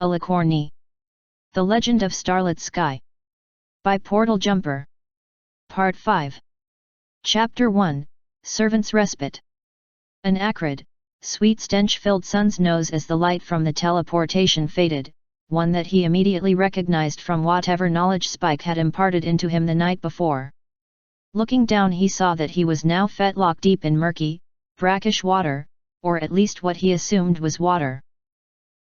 Alicornae. The Legend of Starlit Sky. By Portal Jumper. Part 5. Chapter 1, Servant's Respite. An acrid, sweet stench filled Sun's nose as the light from the teleportation faded, one that he immediately recognized from whatever knowledge Spike had imparted into him the night before. Looking down, he saw that he was now fetlock deep in murky, brackish water, or at least what he assumed was water.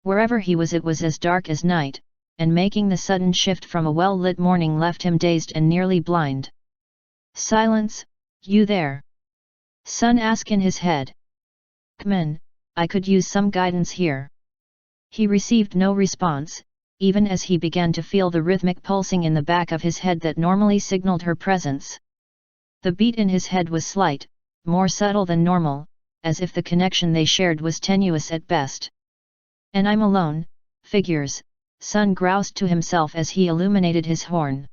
Wherever he was, it was as dark as night, and making the sudden shift from a well-lit morning left him dazed and nearly blind. "Silence, you there?" Sun asked in his head. "Come in, I could use some guidance here." He received no response, even as he began to feel the rhythmic pulsing in the back of his head that normally signaled her presence. The beat in his head was slight, more subtle than normal, as if the connection they shared was tenuous at best. "And I'm alone, figures," Sun groused to himself as he illuminated his horn.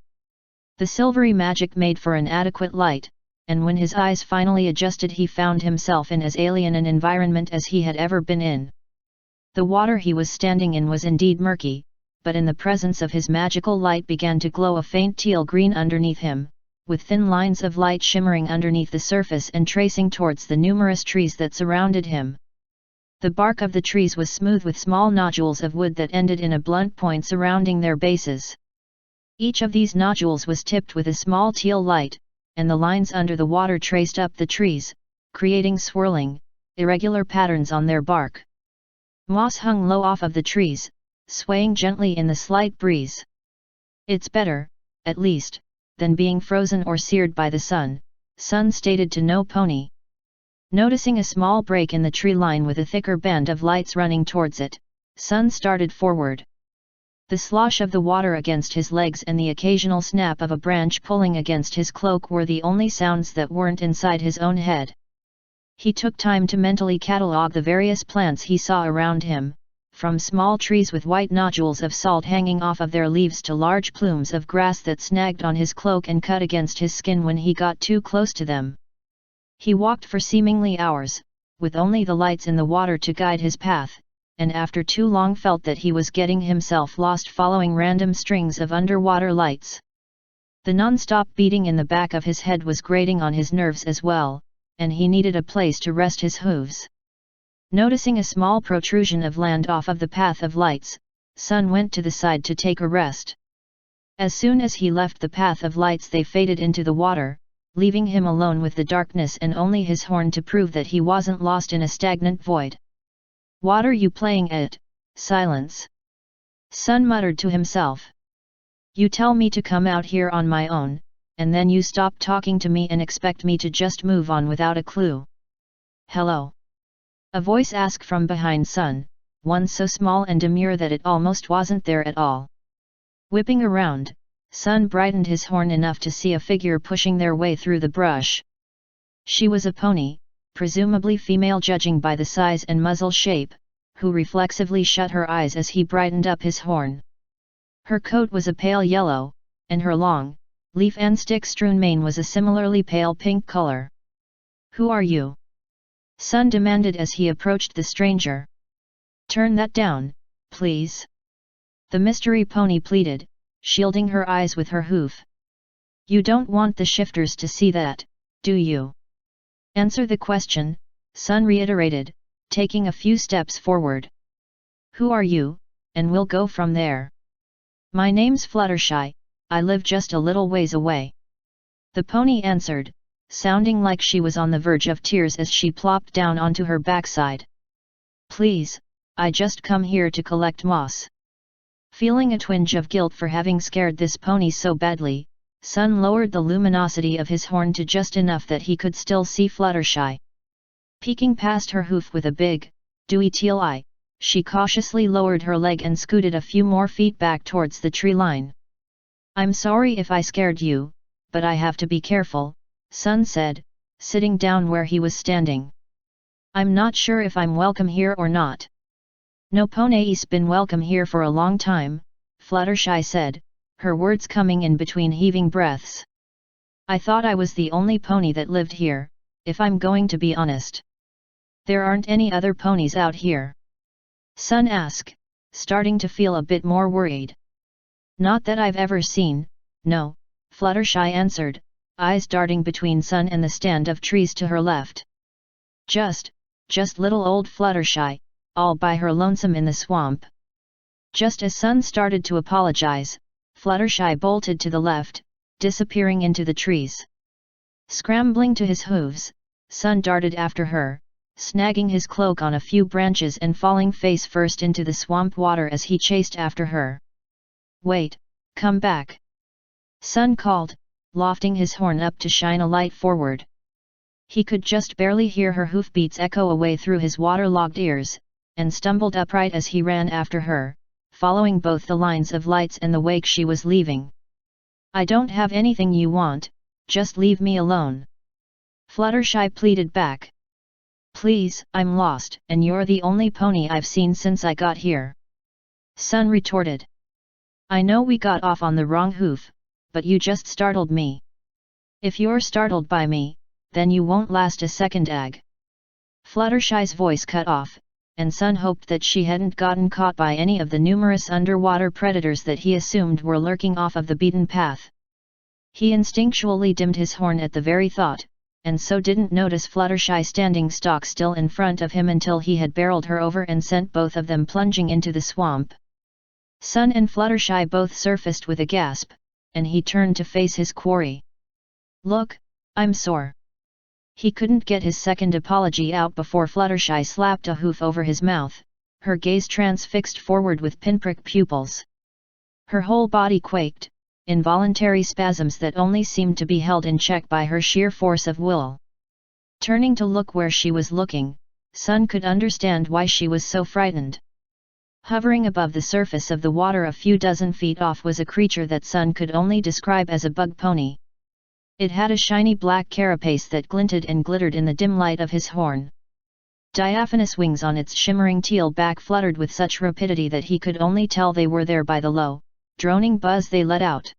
The silvery magic made for an adequate light, and when his eyes finally adjusted, he found himself in as alien an environment as he had ever been in. The water he was standing in was indeed murky, but in the presence of his magical light began to glow a faint teal green underneath him, with thin lines of light shimmering underneath the surface and tracing towards the numerous trees that surrounded him. The bark of the trees was smooth with small nodules of wood that ended in a blunt point surrounding their bases. Each of these nodules was tipped with a small teal light, and the lines under the water traced up the trees, creating swirling, irregular patterns on their bark. Moss hung low off of the trees, swaying gently in the slight breeze. "It's better, at least, than being frozen or seared by the sun," Sun stated to No Pony. Noticing a small break in the tree line with a thicker band of lights running towards it, Sun started forward. The slosh of the water against his legs and the occasional snap of a branch pulling against his cloak were the only sounds that weren't inside his own head. He took time to mentally catalogue the various plants he saw around him, from small trees with white nodules of salt hanging off of their leaves to large plumes of grass that snagged on his cloak and cut against his skin when he got too close to them. He walked for seemingly hours, with only the lights in the water to guide his path, and after too long felt that he was getting himself lost following random strings of underwater lights. The non-stop beating in the back of his head was grating on his nerves as well, and he needed a place to rest his hooves. Noticing a small protrusion of land off of the path of lights, Sun went to the side to take a rest. As soon as he left the path of lights, they faded into the water, leaving him alone with the darkness and only his horn to prove that he wasn't lost in a stagnant void. "What are you playing at, Silence?" Sun muttered to himself. "You tell me to come out here on my own, and then you stop talking to me and expect me to just move on without a clue." "Hello?" a voice asked from behind Sun, one so small and demure that it almost wasn't there at all. Whipping around, Sun brightened his horn enough to see a figure pushing their way through the brush. She was a pony, presumably female judging by the size and muzzle shape, who reflexively shut her eyes as he brightened up his horn. Her coat was a pale yellow, and her long, leaf and stick-strewn mane was a similarly pale pink color. "Who are you?" Sun demanded as he approached the stranger. "Turn that down, please," the mystery pony pleaded, shielding her eyes with her hoof. "You don't want the shifters to see that, do you?" "Answer the question," Sun reiterated, taking a few steps forward. "Who are you, and we'll go from there." "My name's Fluttershy, I live just a little ways away," the pony answered, sounding like she was on the verge of tears as she plopped down onto her backside. "Please, I just come here to collect moss." Feeling a twinge of guilt for having scared this pony so badly, Sun lowered the luminosity of his horn to just enough that he could still see Fluttershy. Peeking past her hoof with a big, dewy teal eye, she cautiously lowered her leg and scooted a few more feet back towards the tree line. "I'm sorry if I scared you, but I have to be careful," Sun said, sitting down where he was standing. "I'm not sure if I'm welcome here or not." "No pony's been welcome here for a long time," Fluttershy said, her words coming in between heaving breaths. "I thought I was the only pony that lived here, if I'm going to be honest." "There aren't any other ponies out here?" Sun asked, starting to feel a bit more worried. Not that I've ever seen, no, Fluttershy answered, eyes darting between Sun and the stand of trees to her left. Just little old Fluttershy, all by her lonesome in the swamp. Just as Sun started to apologize, Fluttershy bolted to the left, disappearing into the trees. Scrambling to his hooves, Sun darted after her, snagging his cloak on a few branches and falling face first into the swamp water as he chased after her. Wait, come back! Sun called, lofting his horn up to shine a light forward. He could just barely hear her hoofbeats echo away through his waterlogged ears, and stumbled upright as he ran after her, following both the lines of lights and the wake she was leaving. I don't have anything you want, just leave me alone. Fluttershy pleaded back. Please, I'm lost, and you're the only pony I've seen since I got here. Sun retorted. I know we got off on the wrong hoof, but you just startled me. If you're startled by me, then you won't last a second. Fluttershy's voice cut off, and Sun hoped that she hadn't gotten caught by any of the numerous underwater predators that he assumed were lurking off of the beaten path. He instinctually dimmed his horn at the very thought, and so didn't notice Fluttershy standing stock still in front of him until he had barreled her over and sent both of them plunging into the swamp. Sun and Fluttershy both surfaced with a gasp, and he turned to face his quarry. Look, I'm sore. He couldn't get his second apology out before Fluttershy slapped a hoof over his mouth, her gaze transfixed forward with pinprick pupils. Her whole body quaked, involuntary spasms that only seemed to be held in check by her sheer force of will. Turning to look where she was looking, Sun could understand why she was so frightened. Hovering above the surface of the water a few dozen feet off was a creature that Sun could only describe as a bug pony. It had a shiny black carapace that glinted and glittered in the dim light of his horn. Diaphanous wings on its shimmering teal back fluttered with such rapidity that he could only tell they were there by the low, droning buzz they let out.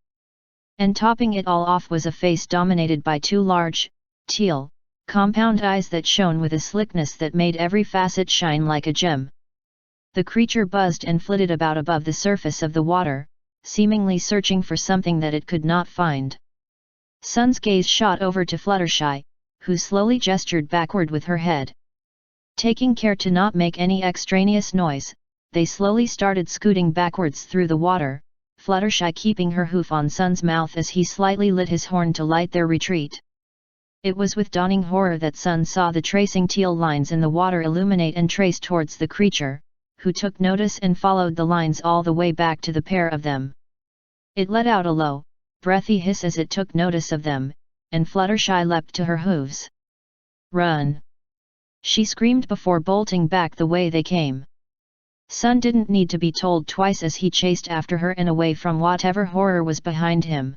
And topping it all off was a face dominated by two large, teal, compound eyes that shone with a slickness that made every facet shine like a gem. The creature buzzed and flitted about above the surface of the water, seemingly searching for something that it could not find. Sun's gaze shot over to Fluttershy, who slowly gestured backward with her head. Taking care to not make any extraneous noise, they slowly started scooting backwards through the water, Fluttershy keeping her hoof on Sun's mouth as he slightly lit his horn to light their retreat. It was with dawning horror that Sun saw the tracing teal lines in the water illuminate and trace towards the creature, who took notice and followed the lines all the way back to the pair of them. It let out a low, breathy hiss as it took notice of them, and Fluttershy leapt to her hooves. Run! She screamed before bolting back the way they came. Sun didn't need to be told twice as he chased after her and away from whatever horror was behind him.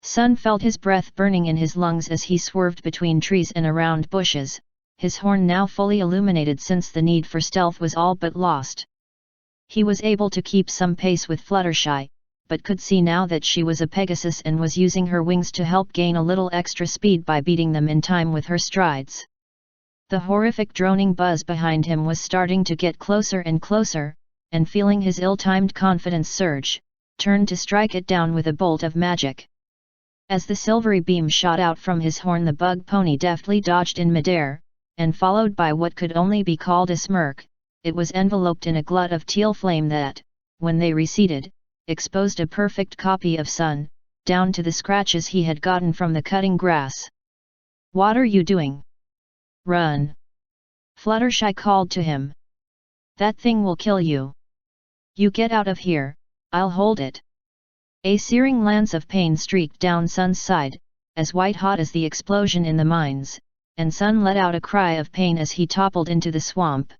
Sun felt his breath burning in his lungs as he swerved between trees and around bushes, his horn now fully illuminated since the need for stealth was all but lost. He was able to keep some pace with Fluttershy, but could see now that she was a Pegasus and was using her wings to help gain a little extra speed by beating them in time with her strides. The horrific droning buzz behind him was starting to get closer and closer, and feeling his ill-timed confidence surge, turned to strike it down with a bolt of magic. As the silvery beam shot out from his horn, the bug pony deftly dodged in midair, and followed by what could only be called a smirk, it was enveloped in a glut of teal flame that, when they receded, exposed a perfect copy of Sun, down to the scratches he had gotten from the cutting grass. "What are you doing? Run!" Fluttershy called to him. "That thing will kill you. You get out of here, I'll hold it." A searing lance of pain streaked down Sun's side, as white-hot as the explosion in the mines, and Sun let out a cry of pain as he toppled into the swamp.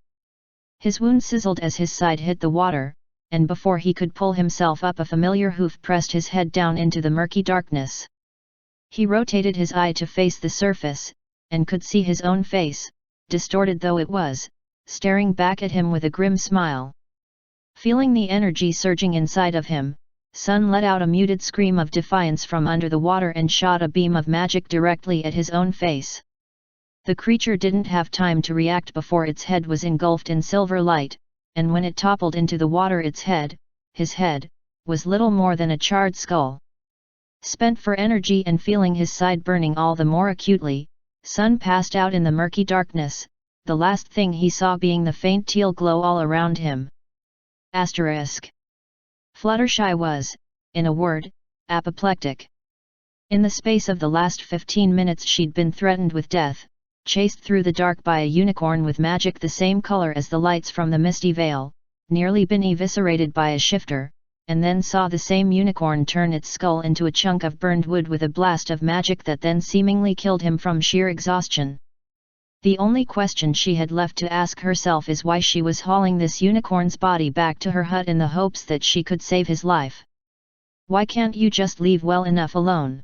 His wound sizzled as his side hit the water, and before he could pull himself up a familiar hoof pressed his head down into the murky darkness. He rotated his eye to face the surface, and could see his own face, distorted though it was, staring back at him with a grim smile. Feeling the energy surging inside of him, Sun let out a muted scream of defiance from under the water and shot a beam of magic directly at his own face. The creature didn't have time to react before its head was engulfed in silver light, and when it toppled into the water his head, was little more than a charred skull. Spent for energy and feeling his side burning all the more acutely, Sun passed out in the murky darkness, the last thing he saw being the faint teal glow all around him. Fluttershy was, in a word, apoplectic. In the space of the last 15 minutes she'd been threatened with death, chased through the dark by a unicorn with magic the same color as the lights from the misty veil, nearly been eviscerated by a shifter, and then saw the same unicorn turn its skull into a chunk of burned wood with a blast of magic that then seemingly killed him from sheer exhaustion. The only question she had left to ask herself is why she was hauling this unicorn's body back to her hut in the hopes that she could save his life. "Why can't you just leave well enough alone?"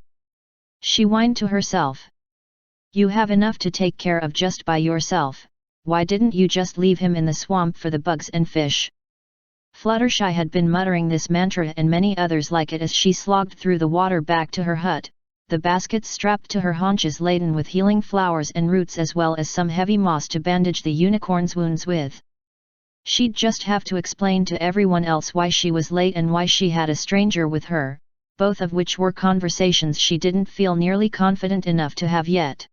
she whined to herself. "You have enough to take care of just by yourself, why didn't you just leave him in the swamp for the bugs and fish?" Fluttershy had been muttering this mantra and many others like it as she slogged through the water back to her hut, the baskets strapped to her haunches laden with healing flowers and roots as well as some heavy moss to bandage the unicorn's wounds with. She'd just have to explain to everyone else why she was late and why she had a stranger with her, both of which were conversations she didn't feel nearly confident enough to have yet.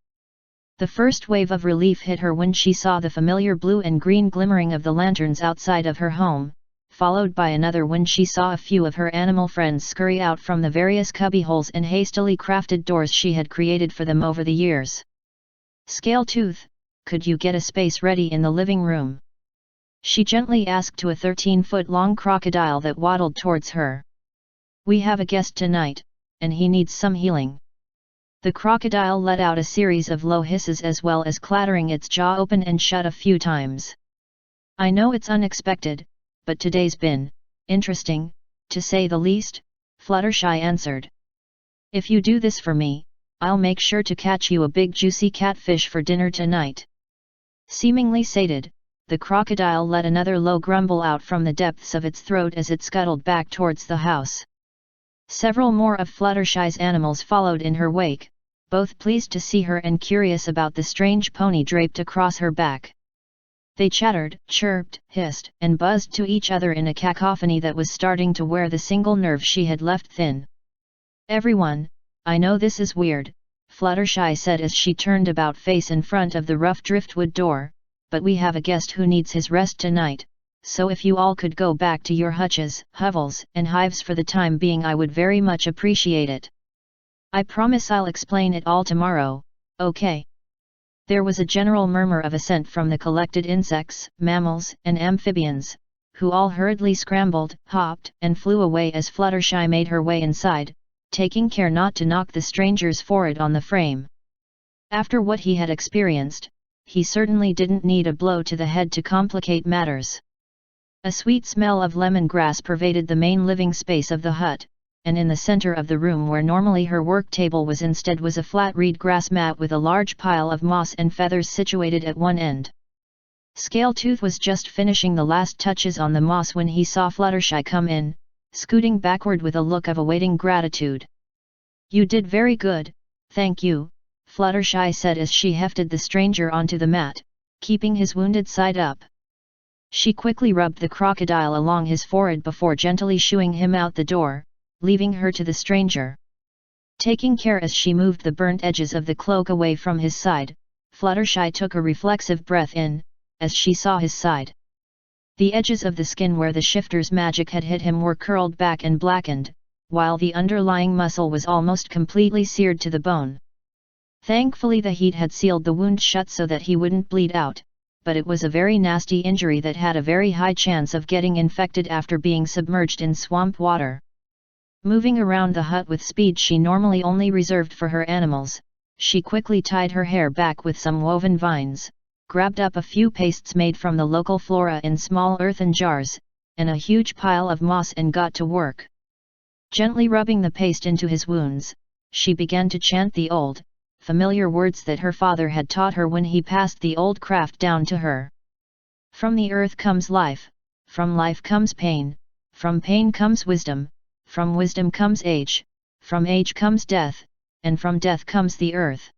The first wave of relief hit her when she saw the familiar blue and green glimmering of the lanterns outside of her home, followed by another when she saw a few of her animal friends scurry out from the various cubbyholes and hastily crafted doors she had created for them over the years. "Scale-tooth, could you get a space ready in the living room?" she gently asked to a 13-foot-long crocodile that waddled towards her. "We have a guest tonight, and he needs some healing." The crocodile let out a series of low hisses as well as clattering its jaw open and shut a few times. "I know it's unexpected, but today's been interesting, to say the least," Fluttershy answered. "If you do this for me, I'll make sure to catch you a big juicy catfish for dinner tonight." Seemingly sated, the crocodile let another low grumble out from the depths of its throat as it scuttled back towards the house. Several more of Fluttershy's animals followed in her wake, both pleased to see her and curious about the strange pony draped across her back. They chattered, chirped, hissed, and buzzed to each other in a cacophony that was starting to wear the single nerve she had left thin. "Everyone, I know this is weird," Fluttershy said as she turned about face in front of the rough driftwood door, "but we have a guest who needs his rest tonight, so if you all could go back to your hutches, hovels, and hives for the time being I would very much appreciate it. I promise I'll explain it all tomorrow, okay?" There was a general murmur of assent from the collected insects, mammals, and amphibians, who all hurriedly scrambled, hopped, and flew away as Fluttershy made her way inside, taking care not to knock the stranger's forehead on the frame. After what he had experienced, he certainly didn't need a blow to the head to complicate matters. A sweet smell of lemongrass pervaded the main living space of the hut, and in the center of the room where normally her work table was instead was a flat reed grass mat with a large pile of moss and feathers situated at one end. Scale-tooth was just finishing the last touches on the moss when he saw Fluttershy come in, scooting backward with a look of awaiting gratitude. "You did very good, thank you," Fluttershy said as she hefted the stranger onto the mat, keeping his wounded side up. She quickly rubbed the crocodile along his forehead before gently shooing him out the door, leaving her to the stranger. Taking care as she moved the burnt edges of the cloak away from his side, Fluttershy took a reflexive breath in, as she saw his side. The edges of the skin where the shifter's magic had hit him were curled back and blackened, while the underlying muscle was almost completely seared to the bone. Thankfully the heat had sealed the wound shut so that he wouldn't bleed out, but it was a very nasty injury that had a very high chance of getting infected after being submerged in swamp water. Moving around the hut with speed she normally only reserved for her animals, she quickly tied her hair back with some woven vines, grabbed up a few pastes made from the local flora in small earthen jars, and a huge pile of moss and got to work. Gently rubbing the paste into his wounds, she began to chant the old, familiar words that her father had taught her when he passed the old craft down to her. "From the earth comes life, from life comes pain, from pain comes wisdom, from wisdom comes age, from age comes death, and from death comes the earth."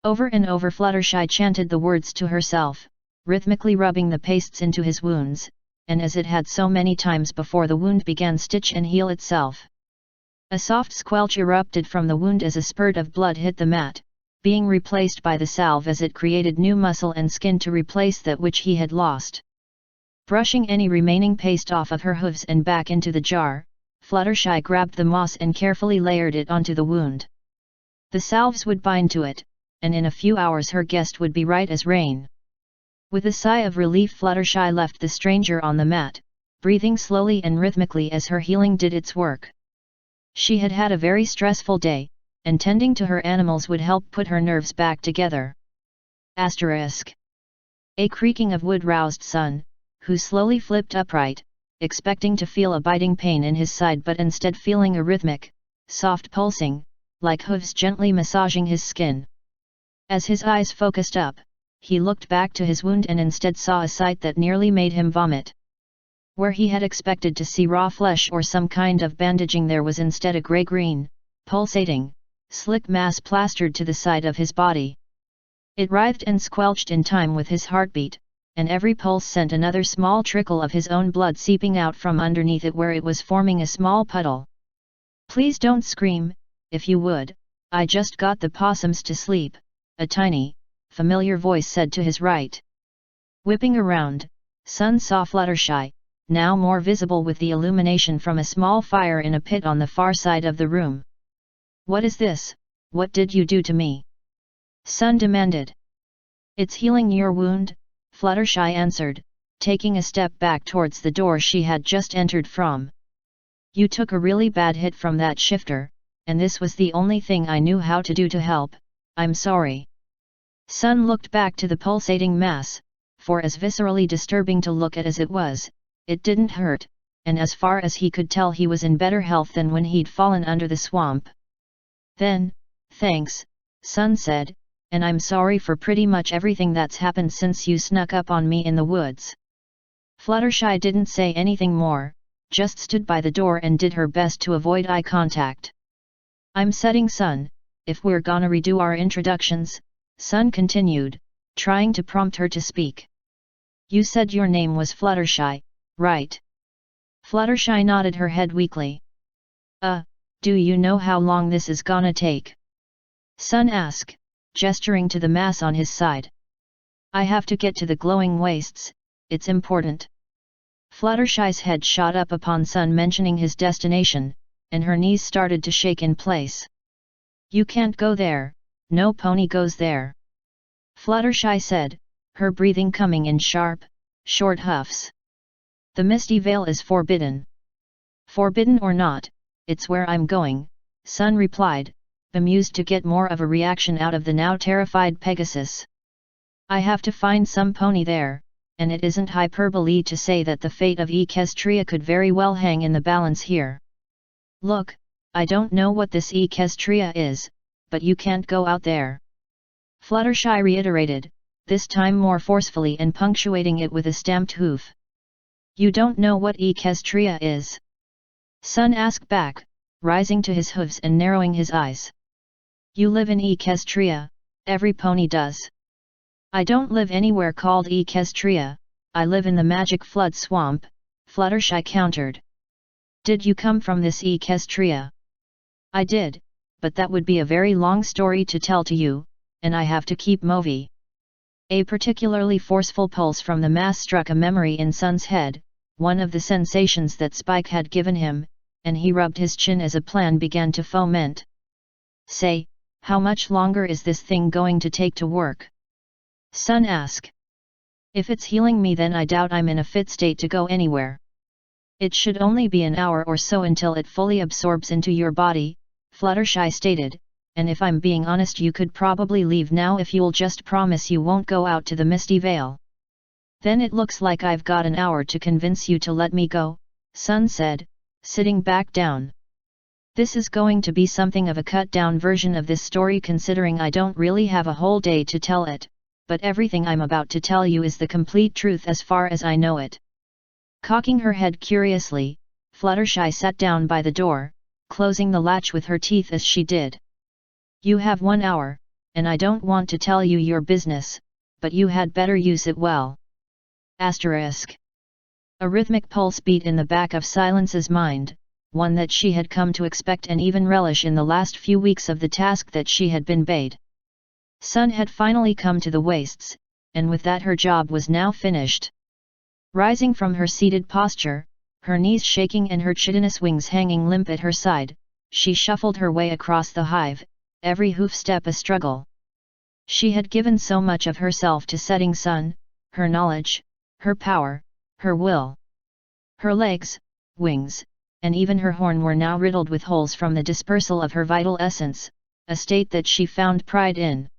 Over and over Fluttershy chanted the words to herself, rhythmically rubbing the pastes into his wounds, and as it had so many times before, the wound began stitch and heal itself. A soft squelch erupted from the wound as a spurt of blood hit the mat, being replaced by the salve as it created new muscle and skin to replace that which he had lost. Brushing any remaining paste off of her hooves and back into the jar, Fluttershy grabbed the moss and carefully layered it onto the wound. The salves would bind to it, and in a few hours her guest would be right as rain. With a sigh of relief, Fluttershy left the stranger on the mat, breathing slowly and rhythmically as her healing did its work. She had had a very stressful day, and tending to her animals would help put her nerves back together. Asterisk. A creaking of wood roused Sun, who slowly flipped upright, expecting to feel a biting pain in his side, but instead feeling a rhythmic, soft pulsing, like hooves gently massaging his skin. As his eyes focused up, he looked back to his wound and instead saw a sight that nearly made him vomit. Where he had expected to see raw flesh or some kind of bandaging, there was instead a grey-green, pulsating, slick mass plastered to the side of his body. It writhed and squelched in time with his heartbeat, and every pulse sent another small trickle of his own blood seeping out from underneath it where it was forming a small puddle. "Please don't scream, if you would, I just got the possums to sleep," a tiny, familiar voice said to his right. Whipping around, Sun saw Fluttershy, now more visible with the illumination from a small fire in a pit on the far side of the room. "What is this? What did you do to me?" Sun demanded. "It's healing your wound," Fluttershy answered, taking a step back towards the door she had just entered from. "You took a really bad hit from that shifter, and this was the only thing I knew how to do to help. I'm sorry." Sun looked back to the pulsating mass, for as viscerally disturbing to look at as it was, it didn't hurt, and as far as he could tell he was in better health than when he'd fallen under the swamp. "Then, thanks," Sun said, "and I'm sorry for pretty much everything that's happened since you snuck up on me in the woods." Fluttershy didn't say anything more, just stood by the door and did her best to avoid eye contact. "I'm setting sun, if we're gonna redo our introductions," Sun continued, trying to prompt her to speak. "You said your name was Fluttershy, right?" Fluttershy nodded her head weakly. Do you know how long this is gonna take?" Sun asked, gesturing to the mass on his side. "I have to get to the glowing wastes, it's important." Fluttershy's head shot up upon Sun mentioning his destination, and her knees started to shake in place. "You can't go there, no pony goes there," Fluttershy said, her breathing coming in sharp, short huffs. "The misty veil is forbidden." "Forbidden or not, it's where I'm going," Sun replied, bemused to get more of a reaction out of the now terrified Pegasus. "I have to find some pony there, and it isn't hyperbole to say that the fate of Equestria could very well hang in the balance here. Look, I don't know what this Equestria is, but you can't go out there," Fluttershy reiterated, this time more forcefully and punctuating it with a stamped hoof. "You don't know what Equestria is?" Sun asked back, rising to his hooves and narrowing his eyes. "You live in Equestria, every pony does." "I don't live anywhere called Equestria, I live in the magic flood swamp," Fluttershy countered. "Did you come from this Equestria?" "I did, but that would be a very long story to tell to you, and I have to keep moving." A particularly forceful pulse from the mass struck a memory in Sun's head, one of the sensations that Spike had given him, and he rubbed his chin as a plan began to foment. "Say, how much longer is this thing going to take to work?" Sun asked. "If it's healing me, then I doubt I'm in a fit state to go anywhere. It should only be an hour or so until it fully absorbs into your body," Fluttershy stated, "and if I'm being honest, you could probably leave now if you'll just promise you won't go out to the Misty Vale." "Then it looks like I've got an hour to convince you to let me go," Sun said, sitting back down. "This is going to be something of a cut-down version of this story, considering I don't really have a whole day to tell it, but everything I'm about to tell you is the complete truth as far as I know it." Cocking her head curiously, Fluttershy sat down by the door, closing the latch with her teeth as she did. "You have 1 hour, and I don't want to tell you your business, but you had better use it well." Asterisk. A rhythmic pulse beat in the back of Silence's mind, one that she had come to expect and even relish in the last few weeks of the task that she had been bade. Sun had finally come to the wastes, and with that her job was now finished. Rising from her seated posture, her knees shaking and her chitinous wings hanging limp at her side, she shuffled her way across the hive, every hoof step a struggle. She had given so much of herself to Setting Sun, her knowledge, her power, her will. Her legs, wings, and even her horn were now riddled with holes from the dispersal of her vital essence, a state that she found pride in.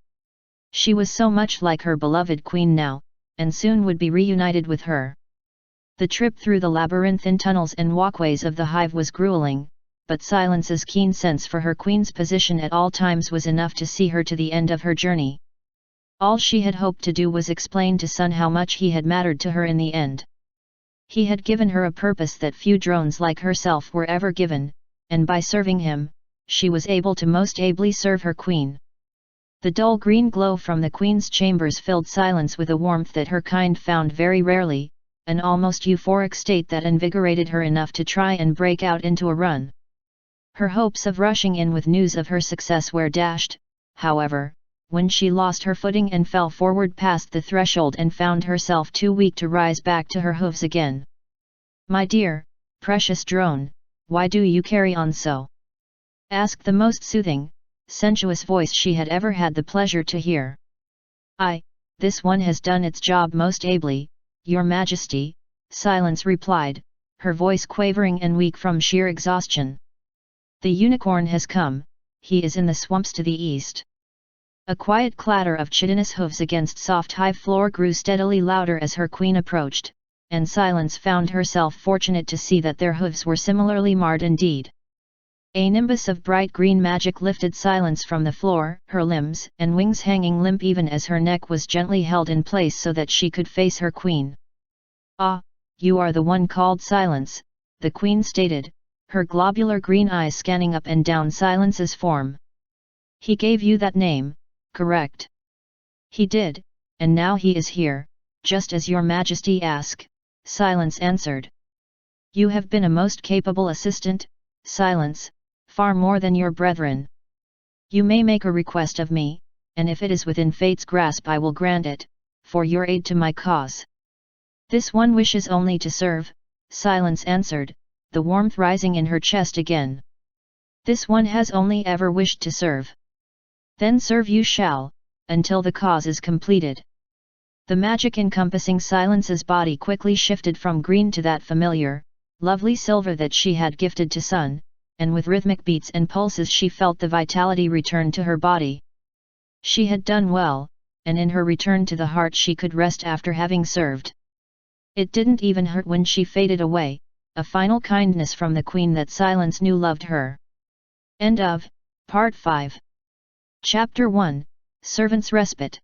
She was so much like her beloved queen now, and soon would be reunited with her. The trip through the labyrinthine tunnels and walkways of the hive was grueling, but Silence's keen sense for her queen's position at all times was enough to see her to the end of her journey. All she had hoped to do was explain to Sun how much he had mattered to her in the end. He had given her a purpose that few drones like herself were ever given, and by serving him, she was able to most ably serve her queen. The dull green glow from the queen's chambers filled Silence with a warmth that her kind found very rarely, an almost euphoric state that invigorated her enough to try and break out into a run. Her hopes of rushing in with news of her success were dashed, however, when she lost her footing and fell forward past the threshold and found herself too weak to rise back to her hooves again. "My dear, precious drone, why do you carry on so?" asked the most soothing, sensuous voice she had ever had the pleasure to hear. This one has done its job most ably, Your Majesty," Silence replied, her voice quavering and weak from sheer exhaustion. "The unicorn has come, he is in the swamps to the east." A quiet clatter of chitinous hooves against soft hive floor grew steadily louder as her queen approached, and Silence found herself fortunate to see that their hooves were similarly marred indeed. A nimbus of bright green magic lifted Silence from the floor, her limbs and wings hanging limp even as her neck was gently held in place so that she could face her queen. "Ah, you are the one called Silence," the queen stated, her globular green eyes scanning up and down Silence's form. "He gave you that name, correct?" "He did, and now he is here, just as your Majesty asked," Silence answered. "You have been a most capable assistant, Silence, far more than your brethren. You may make a request of me, and if it is within fate's grasp I will grant it, for your aid to my cause." "This one wishes only to serve," Silence answered, the warmth rising in her chest again. "This one has only ever wished to serve." "Then serve you shall, until the cause is completed." The magic encompassing Silence's body quickly shifted from green to that familiar, lovely silver that she had gifted to Sun, and with rhythmic beats and pulses she felt the vitality return to her body. She had done well, and in her return to the heart she could rest after having served. It didn't even hurt when she faded away, a final kindness from the queen that Silence knew loved her. End of Part 5. Chapter 1, Servant's Respite.